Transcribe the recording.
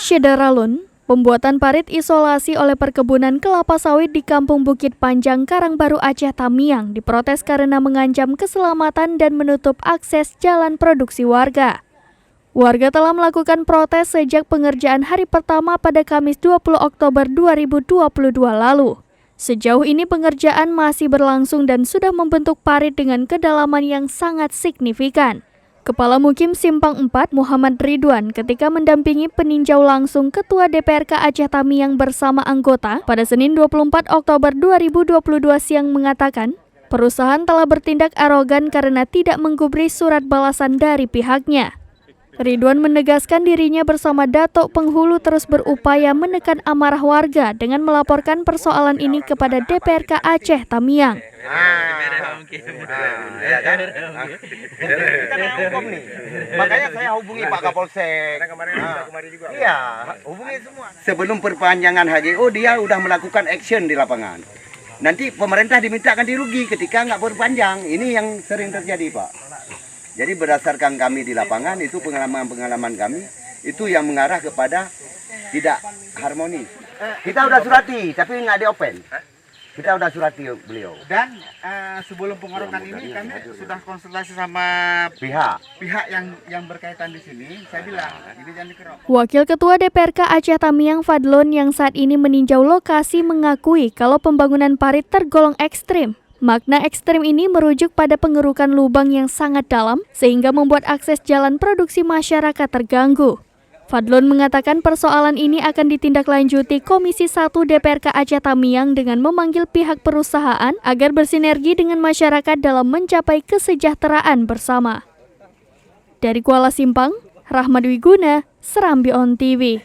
Syedaralun, pembuatan parit isolasi oleh perkebunan kelapa sawit di Kampung Bukit Panjang, Karangbaru, Aceh Tamiang diprotes karena mengancam keselamatan dan menutup akses jalan produksi warga. Warga telah melakukan protes sejak pengerjaan hari pertama pada Kamis 20 Oktober 2022 lalu. Sejauh ini pengerjaan masih berlangsung dan sudah membentuk parit dengan kedalaman yang sangat signifikan. Kepala Mukim Simpang 4 Muhammad Ridwan ketika mendampingi peninjau langsung Ketua DPRK Aceh Tamiang bersama anggota pada Senin 24 Oktober 2022 siang mengatakan, perusahaan telah bertindak arogan karena tidak menggubris surat balasan dari pihaknya. Ridwan menegaskan dirinya bersama Datuk Penghulu terus berupaya menekan amarah warga dengan melaporkan persoalan ini kepada DPRK Aceh Tamiang. Makanya saya hubungi Pak Kapolsek. Iya, hubungi semua. Sebelum perpanjangan HGO dia udah melakukan action di lapangan. Nanti pemerintah dimintakan dirugi ketika nggak berpanjang. Ini yang sering terjadi, Pak. Jadi berdasarkan kami di lapangan itu pengalaman-pengalaman kami itu yang mengarah kepada tidak harmonis. Kita udah surati tapi nggak di-open. Kita udah surati beliau. Dan sebelum pengorokan ini kami sudah konsultasi sama pihak yang berkaitan di sini. Saya bilang ini jangan dikerok. Wakil Ketua DPRK Aceh Tamiang Fadlon yang saat ini meninjau lokasi mengakui kalau pembangunan parit tergolong ekstrim. Makna ekstrim ini merujuk pada pengerukan lubang yang sangat dalam sehingga membuat akses jalan produksi masyarakat terganggu. Fadlon mengatakan persoalan ini akan ditindaklanjuti Komisi 1 DPRK Aceh Tamiang dengan memanggil pihak perusahaan agar bersinergi dengan masyarakat dalam mencapai kesejahteraan bersama. Dari Kuala Simpang, Rahmat Wiguna, Serambi On TV.